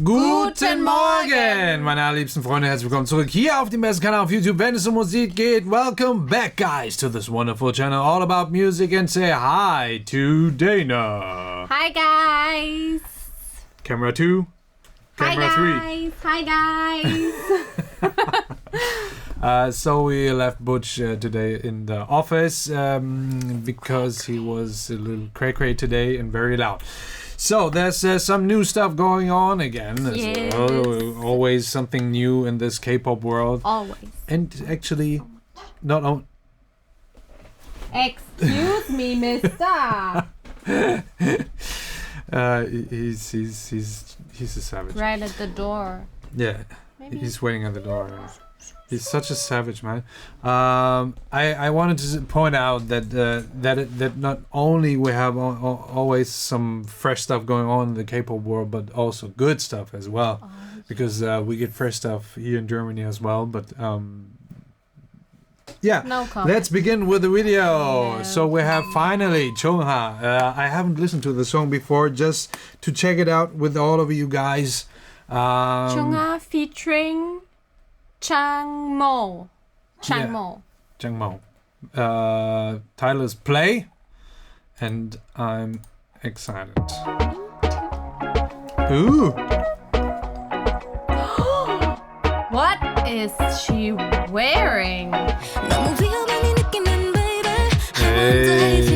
Guten Morgen, meine allerliebsten Freunde, herzlich willkommen zurück hier auf dem besten Kanal auf YouTube, wenn es um Musik geht. Welcome back, guys, to this wonderful channel all about music, and say hi to Dana. Hi, guys. Camera 2, camera 3. Hi, guys. So we left Butch today in the office because he was a little cray-cray today and very loud. So there's some new stuff going on again. Yes. Always something new in this K-pop world. Always. And actually, not only... Excuse me, mister. He's a savage. Right at the door. Yeah, Maybe. He's waiting at the door. He's such a savage, man. I wanted to point out that that not only we have always some fresh stuff going on in the K-pop world, but also good stuff as well, because we get fresh stuff here in Germany as well. But yeah, No comment. let's begin with the video. Yeah. So we have finally CHUNGHA. I haven't listened to the song before, just to check it out with all of you guys. CHUNGHA featuring CHUNGHA. CHUNGHA. CHUNGHA. Title is Play, and I'm excited. Ooh! What is she wearing? Hey.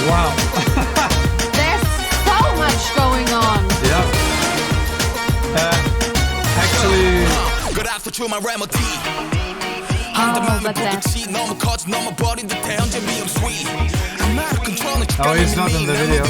Wow. There's so much going on. Yeah. Actually, But oh, he's not in the video.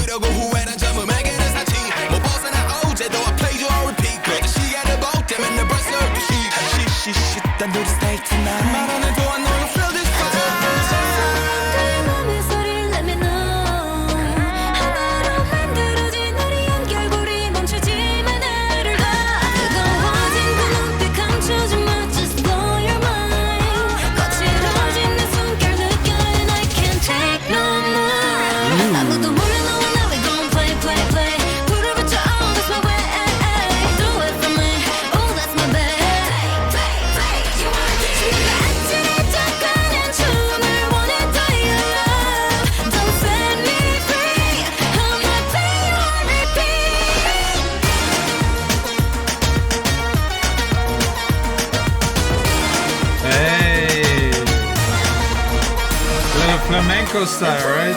Flamenco style, right?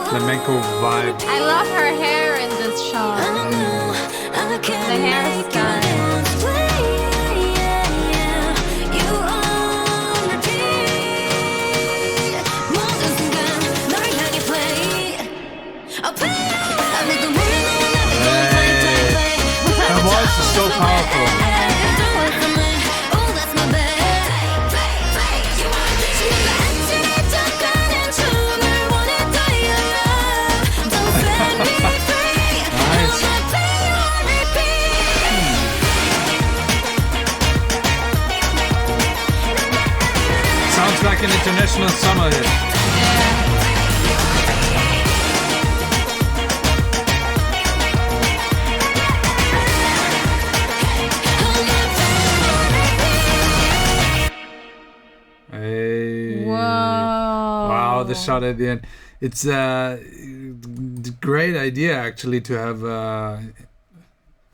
Flamenco vibe. I love her hair in this shot. The hairstyle. Her voice is so powerful. Sounds like an international summer hit. Hey. Whoa. Wow, the shot at the end. It's a great idea actually to have,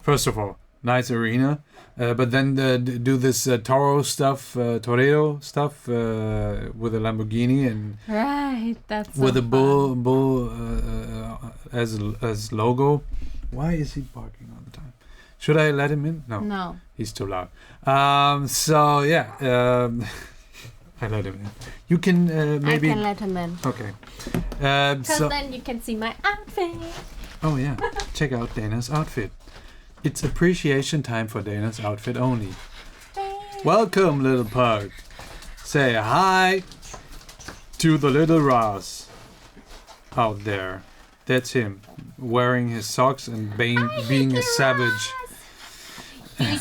first of all, nice arena. But then do this tornado stuff with a Lamborghini and Right, that's so with a fun. bull as logo. Why is he barking all the time? Should I let him in? No, No. he's too loud. So yeah, I let him in. You can maybe. I can let him in. Okay. Because So then you can see my outfit. oh yeah, check out Dana's outfit. It's appreciation time for Dana's outfit only. Welcome, little pug. Say hi to the little Ross out there. That's him, wearing his socks and being a savage. You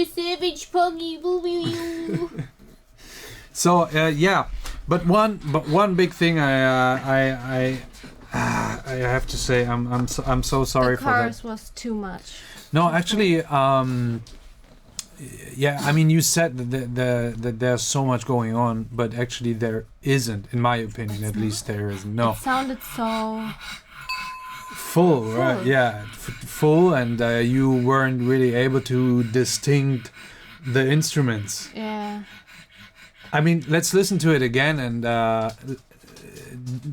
savage, puggy, you. So yeah, but one big thing I have to say I'm so sorry The for that. chorus was too much. No, actually, yeah. I mean, you said that there's so much going on, but actually there isn't, in my opinion. At least there isn't. No, It sounded so... full, right? Full. Yeah, full, and you weren't really able to distinct the instruments. Yeah. I mean, let's listen to it again, and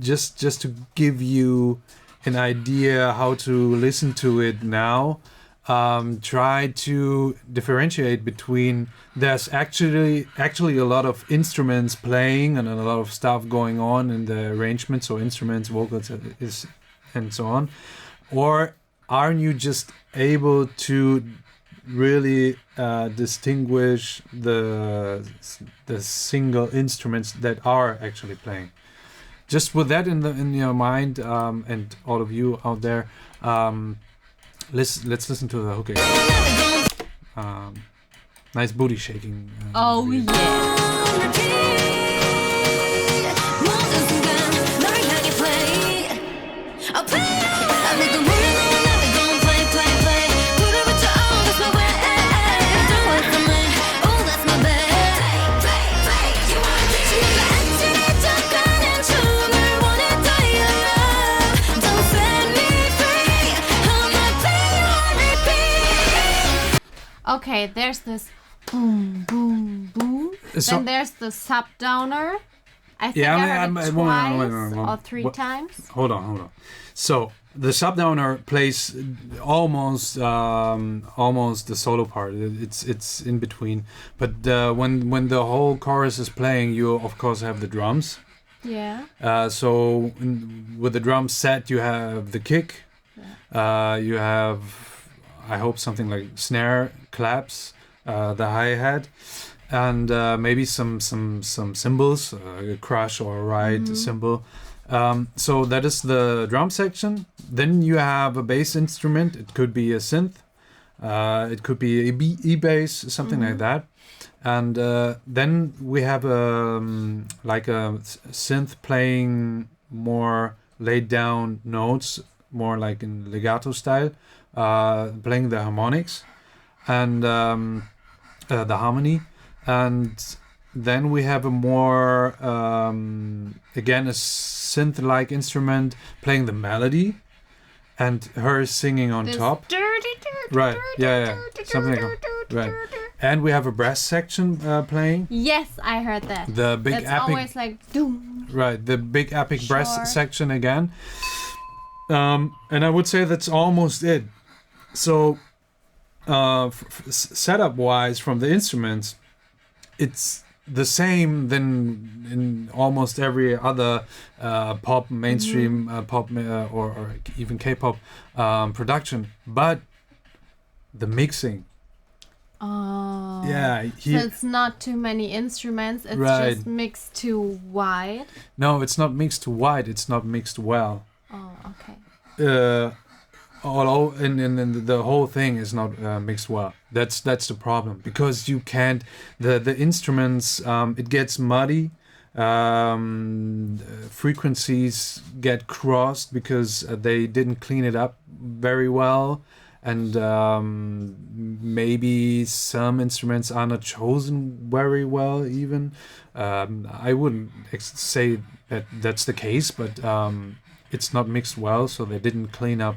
just to give you an idea how to listen to it now. Try to differentiate between there's actually a lot of instruments playing and a lot of stuff going on in the arrangement, so instruments, vocals, and so on, or aren't you just able to really distinguish the single instruments that are actually playing? Just with that in your mind, and all of you out there. Let's listen to the hook again. Nice booty shaking. Oh, yeah. Okay, there's this boom, boom, boom. So- Then there's the sub downer. I think Yeah, I heard it twice or three What- times. Hold on. So the sub downer plays almost the solo part. It's in between. But when the whole chorus is playing, you of course have the drums. Yeah. So with the drum set, you have the kick. You have, I hope, something like snare, claps, the hi-hat, and maybe some cymbals, a crash or a ride cymbal. So that is the drum section. Then you have a bass instrument. It could be a synth. It could be a E-bass, something like that. And then we have like a synth playing more laid down notes, more like in legato style, playing the harmonics and the harmony. And then we have a more again a synth-like instrument playing the melody, and her singing on This top. dirty, Right? Yeah, something like that. Right. And we have a brass section playing. Yes, I heard that. The big That's epic. always like doom. Right, the big epic Sure. brass section again. And I would say that's almost it. So, setup-wise, from the instruments, it's the same than in almost every other pop, mainstream pop, or even K-pop production. But the mixing, Oh. yeah, So it's not too many instruments. It's Right. just mixed too wide. no, it's not mixed too wide. It's not mixed well. Oh, okay. All and the whole thing is not mixed well. That's the problem, because you can't the instruments, it gets muddy, frequencies get crossed because they didn't clean it up very well, and maybe some instruments are not chosen very well even. I wouldn't say that that's the case, but it's not mixed well, so they didn't clean up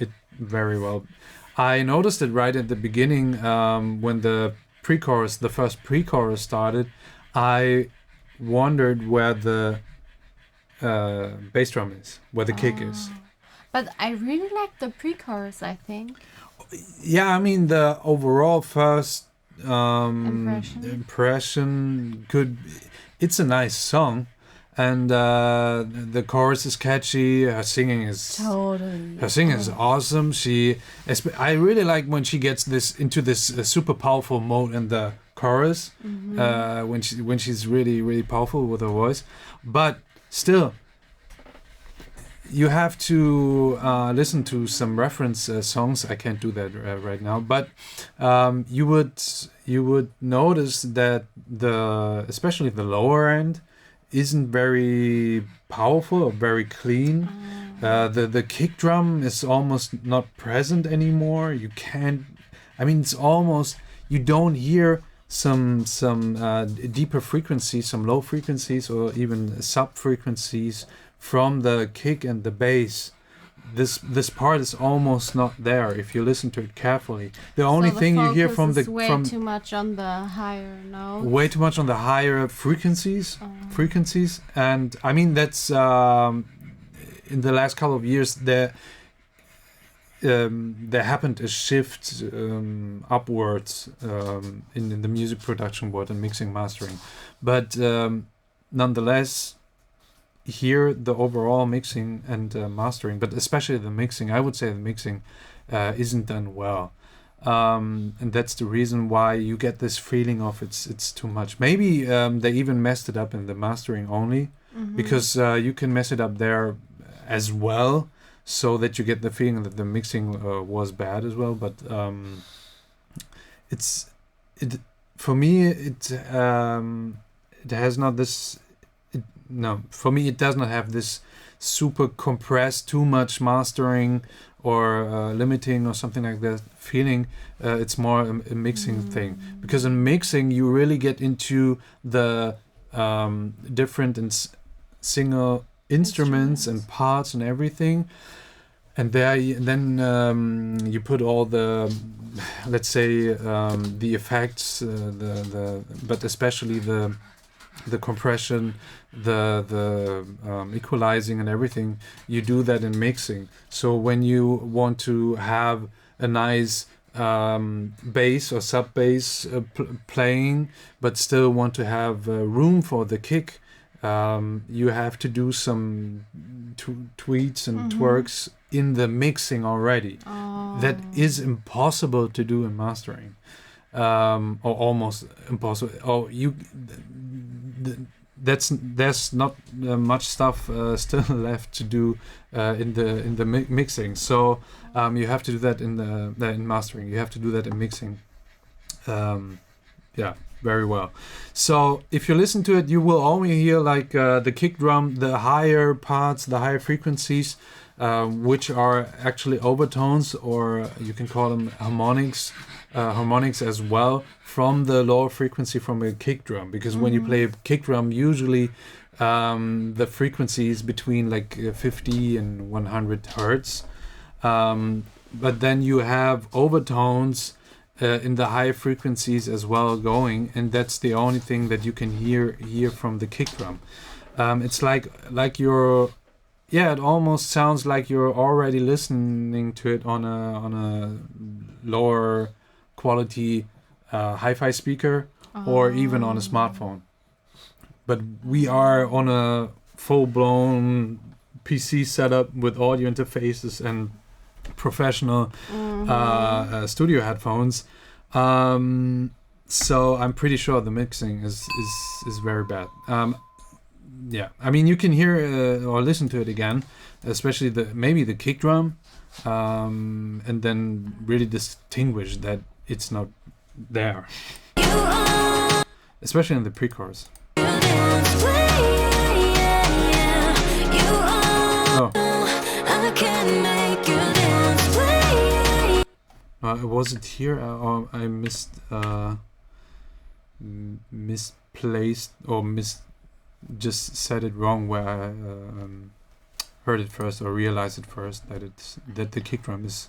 it very well. I noticed it right at the beginning when the pre-chorus, the first pre-chorus started. I wondered where the bass drum is, where the kick is. But I really like the pre-chorus, I think. Yeah, I mean the overall first Impression could. It's a nice song, and the chorus is catchy. Her singing is awesome. I really like when she gets this into this super powerful mode in the chorus. When she's really powerful with her voice, but still. You have to listen to some reference songs. I can't do that right now, but you would notice that especially the lower end isn't very powerful or very clean. The kick drum is almost not present anymore. You can't. I mean, it's almost you don't hear some deeper frequencies, some low frequencies, or even sub frequencies from the kick and the bass. This part is almost not there if you listen to it carefully. The only thing you hear from way too much on the higher notes. Way too much on the higher frequencies. And I mean that's in the last couple of years there happened a shift upwards in the music production world and mixing mastering, but nonetheless. Here the overall mixing and mastering, but especially the mixing, I would say the mixing isn't done well, and that's the reason why you get this feeling of it's too much. Maybe they even messed it up in the mastering only, because you can mess it up there as well, so that you get the feeling that the mixing was bad as well. But for me it has not this. No, for me it does not have this super compressed, too much mastering or limiting or something like that feeling. It's more a mixing thing, because in mixing you really get into the different and single instruments and parts and everything, and then you put all the, let's say, the effects, but especially the compression, the equalizing and everything. You do that in mixing. So when you want to have a nice bass or sub bass playing, but still want to have room for the kick, you have to do some tweaks and twerks in the mixing already. That is impossible to do in mastering, or almost impossible. There's not much stuff still left to do in the mixing. So you have to do that in mastering. You have to do that in mixing. Very well. So if you listen to it, you will only hear like the kick drum, the higher parts, the higher frequencies, which are actually overtones, or you can call them harmonics as well, from the lower frequency from a kick drum. Because when you play a kick drum, usually the frequency is between like 50 and 100 hertz. But then you have overtones in the high frequencies as well going, and that's the only thing that you can hear from the kick drum. It's like you're, it almost sounds like you're already listening to it on a lower quality hi-fi speaker, or even on a smartphone. But we are on a full-blown PC setup with audio interfaces and professional studio headphones, so I'm pretty sure the mixing is very bad. I mean, you can hear or listen to it again, especially maybe the kick drum, and then really distinguish that it's not there, especially in the pre-chorus. Was it here, or I misplaced or just said it wrong, where I heard it first or realized it first that the kick drum is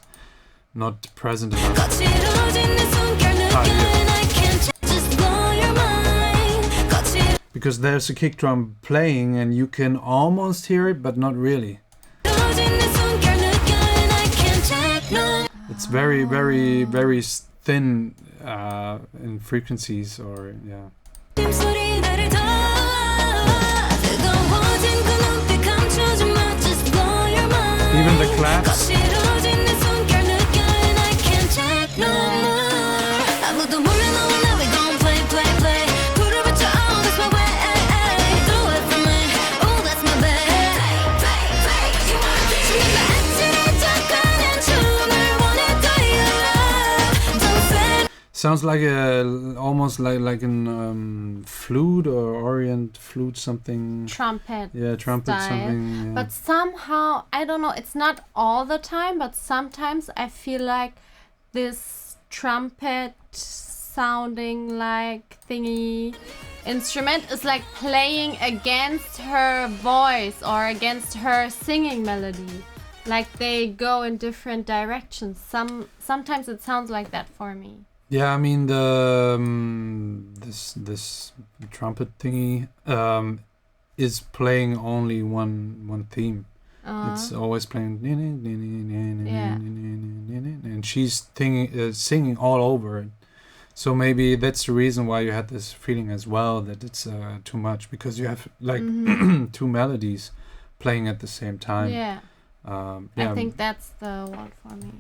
not present enough. Here. Because there's a kick drum playing and you can almost hear it, but not really. It's very, very, very thin in frequencies, or yeah. Even the claps. Sounds like almost like an flute or Orient flute something. Trumpet. Yeah, trumpet style. something. Yeah. But somehow, I don't know, it's not all the time, but sometimes I feel like this trumpet sounding like thingy instrument is like playing against her voice or against her singing melody. Like they go in different directions. Sometimes it sounds like that for me. Yeah, I mean the this trumpet thingy is playing only one theme. It's always playing, and she's singing all over it. So maybe that's the reason why you had this feeling as well, that it's too much, because you have like two melodies playing at the same time. Yeah. I think that's the one for me.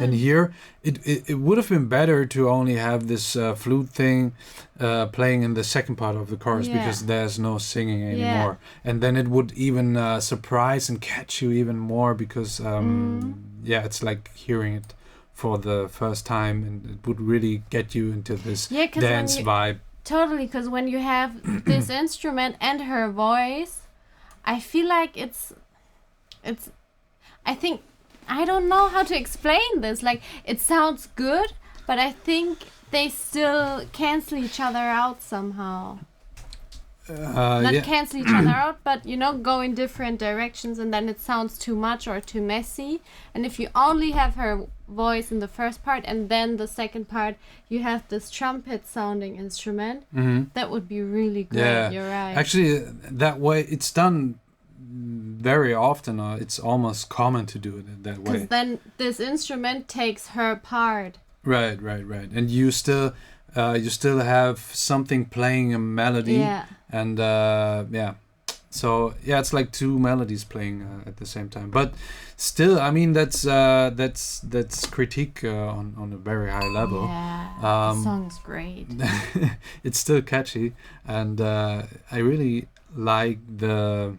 And here, it would have been better to only have this flute thing playing in the second part of the chorus, because there's no singing anymore. And then it would even surprise and catch you even more, because it's like hearing it for the first time, and it would really get you into this dance vibe. Totally, because when you have this instrument and her voice, I feel like it's I think, I don't know how to explain this. Like, it sounds good, but I think they still cancel each other out somehow. Not cancel each other out, but, you know, go in different directions, and then it sounds too much or too messy. And if you only have her voice in the first part, and then the second part you have this trumpet sounding instrument, that would be really good. Yeah. You're right. Actually, that way it's done very often. It's almost common to do it that way. Because then this instrument takes her part. Right. And you still have something playing a melody. Yeah. And so it's like two melodies playing at the same time. But still, I mean, that's critique on a very high level. Yeah, the song's great. It's still catchy, and I really like the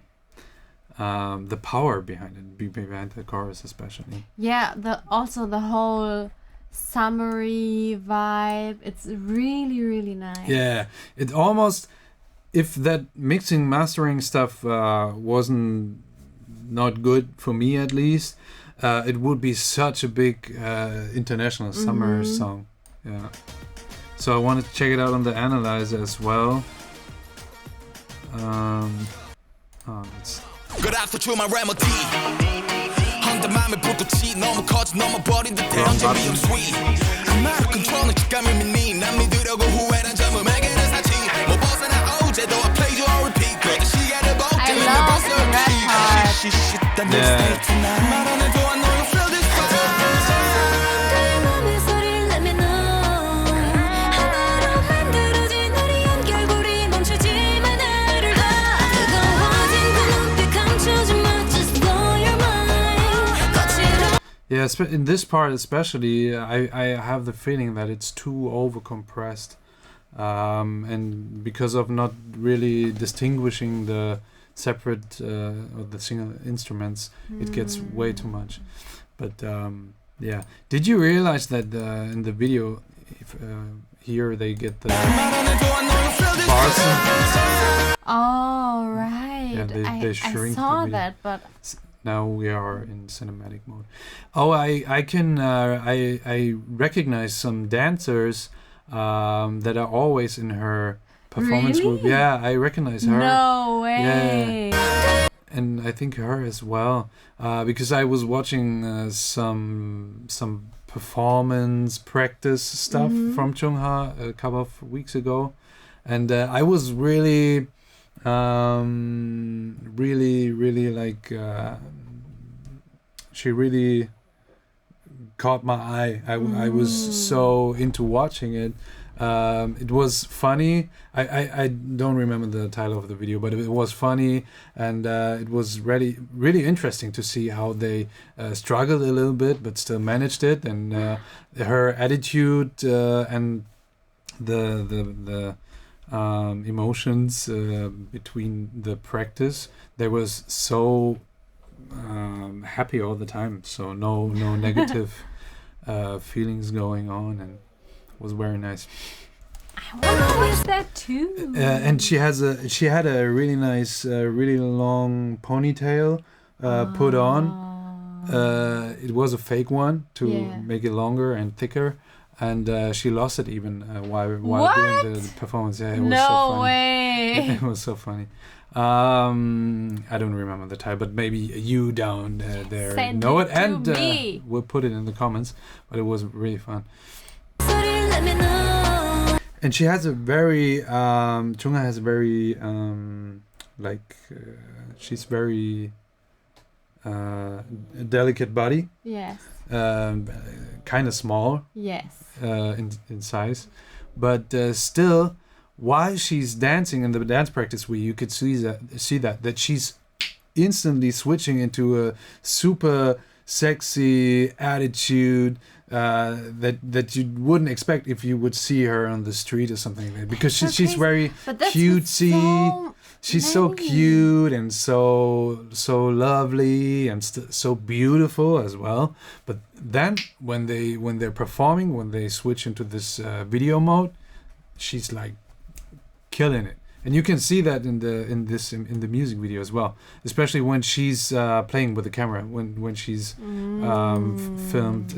power behind it, behind the chorus especially. Yeah, the whole summery vibe. It's really, really nice. Yeah, it almost, if that mixing mastering stuff wasn't not good for me at least, it would be such a big international summer song. Yeah. So I wanted to check it out on the analyzer as well. 그래서 주말 레모디 한데 맘에 불꽃이 너무 커져 넘어버린 듯해 언제 미움 sweet 아마도 컨트롤은 직감을 믿니 난 믿으려고 후회란 젊음에게는 사치 뭐 벗어나 어제도 I played you on repeat 그래도 시간을 벗게 맨날 벌써 repeat 말 안 해도 I know you feel this Yeah, in this part especially, I have the feeling that it's too overcompressed, and because of not really distinguishing the separate or the single instruments, it gets way too much. But yeah, did you realize that in the video, here they get the bars? Oh right, yeah, they shrink I saw the that, but. Now we are in cinematic mode. Oh, I recognize some dancers that are always in her performance group. Really? Yeah, I recognize her. No way. And I think her as well, because I was watching some performance practice stuff from CHUNGHA a couple of weeks ago, and I was really like she really caught my eye. I was so into watching it. It was funny. I don't remember the title of the video, but it was funny, and it was really interesting to see how they struggled a little bit but still managed it, and her attitude and the emotions between the practice. They was so happy all the time, so no negative feelings going on, and it was very nice. I want to watch that too. And she had a really nice, really long ponytail put on. It was a fake one to make it longer and thicker, and she lost it even while doing the performance. Yeah, it was so funny. Way. It was so funny. I don't remember the title, but maybe you down there Send know it it, to and me. we'll put it in the comments. But it was really fun. And she has a very CHUNGHA has a very she's very delicate body. Yes. Kind of small. Yes. In size, but still, while she's dancing in the dance practice, you could see that she's instantly switching into a super sexy attitude that you wouldn't expect if you would see her on the street or something like that, because she's very cutesy. She's so cute and so lovely and so beautiful as well. But then when they're performing, when they switch into this video mode, she's like killing it, and you can see that in the music video as well, especially when she's playing with the camera, when she's filmed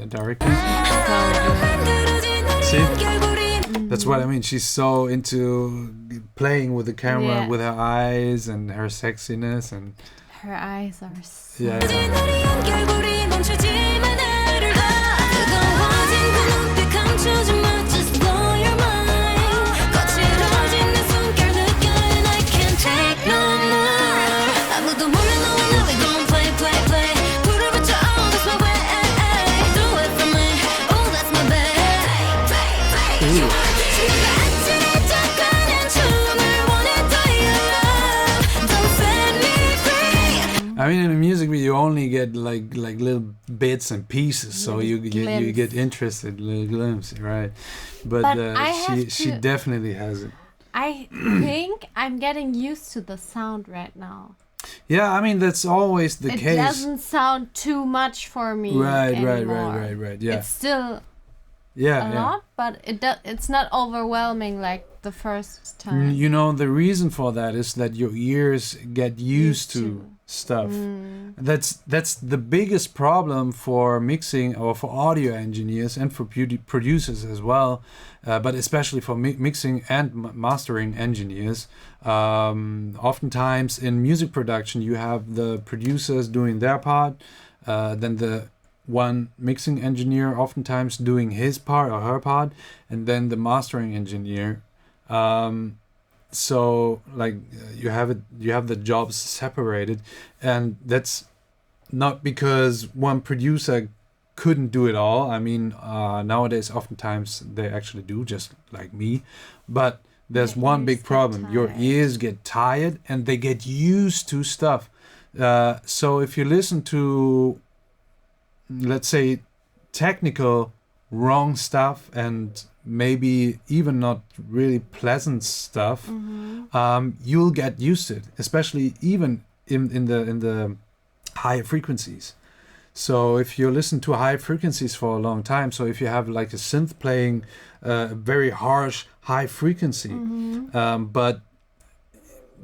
directly. See, that's what I mean. She's so into playing with the camera, with her eyes and her sexiness, and her eyes are so I mean, in a music video, you only get like little bits and pieces, so you get interested, little glimpse, right? But she definitely has it. I think I'm getting used to the sound right now. Yeah, I mean that's always the case. It doesn't sound too much for me. Right. Yeah. It's still a lot, but it's not overwhelming like the first time. You know, the reason for that is that your ears get used to stuff. That's the biggest problem for mixing, or for audio engineers and for producers as well, but especially for mixing and mastering engineers. Oftentimes in music production you have the producers doing their part, then the one mixing engineer oftentimes doing his part or her part, and then the mastering engineer. So like you have the jobs separated, and that's not because one producer couldn't do it all. I mean, nowadays oftentimes they actually do, just like me, but there's one big problem. Your ears get tired and they get used to stuff. So if you listen to, let's say, technical wrong stuff and maybe even not really pleasant stuff, you'll get used to it, especially even in the high frequencies. So if you listen to high frequencies for a long time, so if you have like a synth playing very harsh high frequency, but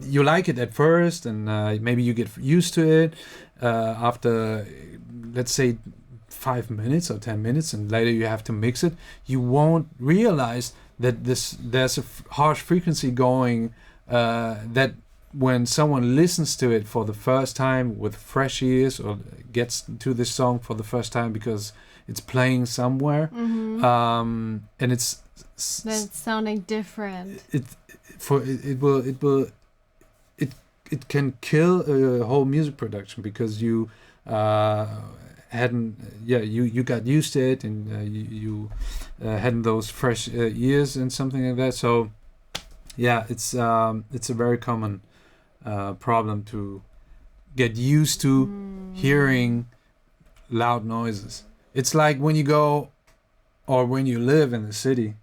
you like it at first, and maybe you get used to it after, let's say, 5 minutes or 10 minutes, and later you have to mix it, you won't realize that there's a harsh frequency going that when someone listens to it for the first time with fresh ears, or gets to this song for the first time because it's playing somewhere, and it's sounding different. It can kill a whole music production because you you got used to it, and you hadn't those fresh ears and something like that. So yeah, it's a very common problem to get used to hearing loud noises. It's like when you go, or when you live in the city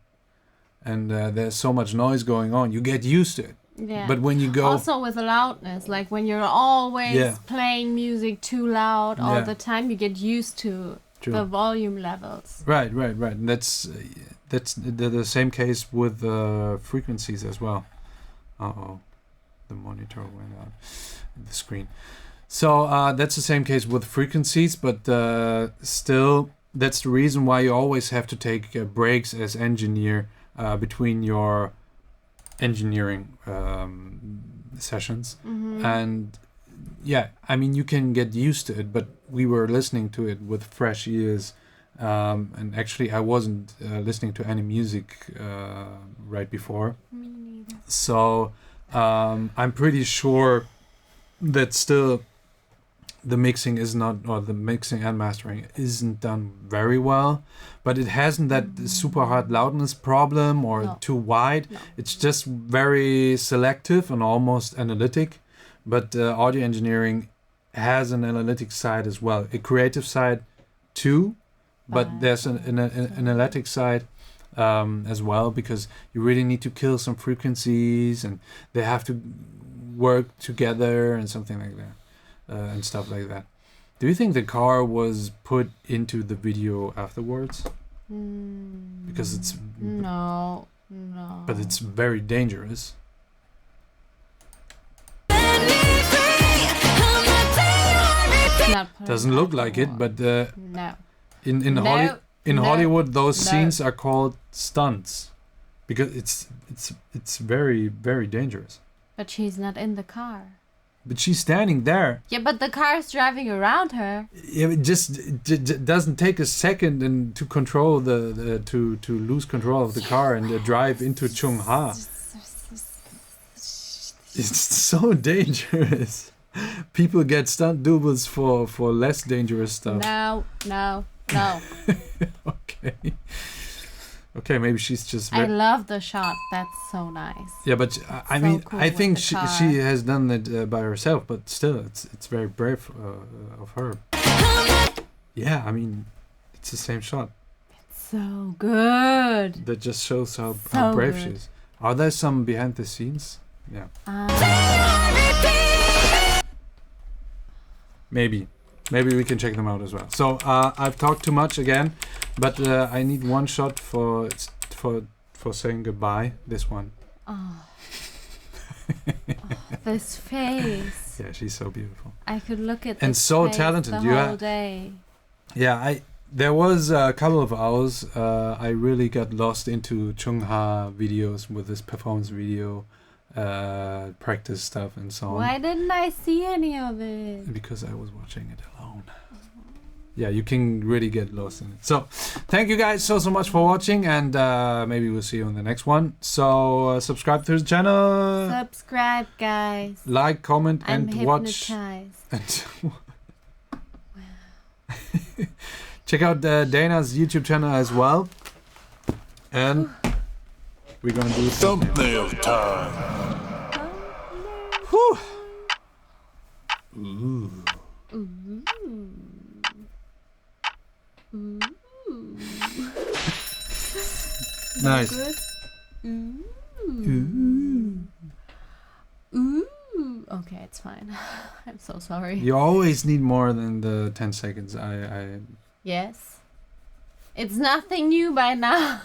and there's so much noise going on, you get used to it. Yeah. But when you go... Also with the loudness, like when you're always playing music too loud all the time, you get used to the volume levels. Right. And that's the same case with frequencies as well. Uh-oh. The monitor went out, the screen. So that's the same case with frequencies, but still, that's the reason why you always have to take breaks as engineer between your engineering sessions. And yeah, I mean, you can get used to it, but we were listening to it with fresh ears, and actually I wasn't listening to any music right before. Me neither. So I'm pretty sure that still the mixing is not, or the mixing and mastering isn't done very well, but it hasn't that super hard loudness problem or too wide. No. It's just very selective and almost analytic. But audio engineering has an analytic side as well, a creative side too, but there's an analytic side as well, because you really need to kill some frequencies and they have to work together and something like that. And stuff like that. Do you think the car was put into the video afterwards? Because it's... No. But it's very dangerous. Doesn't look like it, but no. In Hollywood, those scenes are called stunts, because it's very, very dangerous. But she's not in the car. But she's standing there. Yeah, but the car is driving around her. Yeah, it just doesn't take a second and to control to lose control of the car and drive into CHUNGHA. It's so dangerous. People get stunt doubles for less dangerous stuff. No. Okay, maybe she's just... I love the shot. That's so nice. Yeah, but I mean, cool. I think she has done it by herself, but still, it's very brave of her. Yeah, I mean, it's the same shot. It's so good. That just shows how brave she is. Are there some behind the scenes? Yeah. Maybe we can check them out as well. So I've talked too much again, but I need one shot for saying goodbye. This one. Oh, this face. Yeah, she's so beautiful. I could look at this and so face talented. the whole day. Yeah, there was a couple of hours I really got lost into CHUNGHA videos with this performance video. Practice stuff and so on. Why didn't I see any of it? Because I was watching it alone. Yeah, you can really get lost in it. So, thank you guys so much for watching, and maybe we'll see you in the next one. So, subscribe to the channel. Subscribe, guys. Like, comment, I'm and watch. hypnotized. Check out Dana's YouTube channel as well. And we're gonna do thumbnail time. Whew. Ooh. Nice. Good. Okay, it's fine. I'm so sorry. You always need more than the 10 seconds. Yes. It's nothing new by now.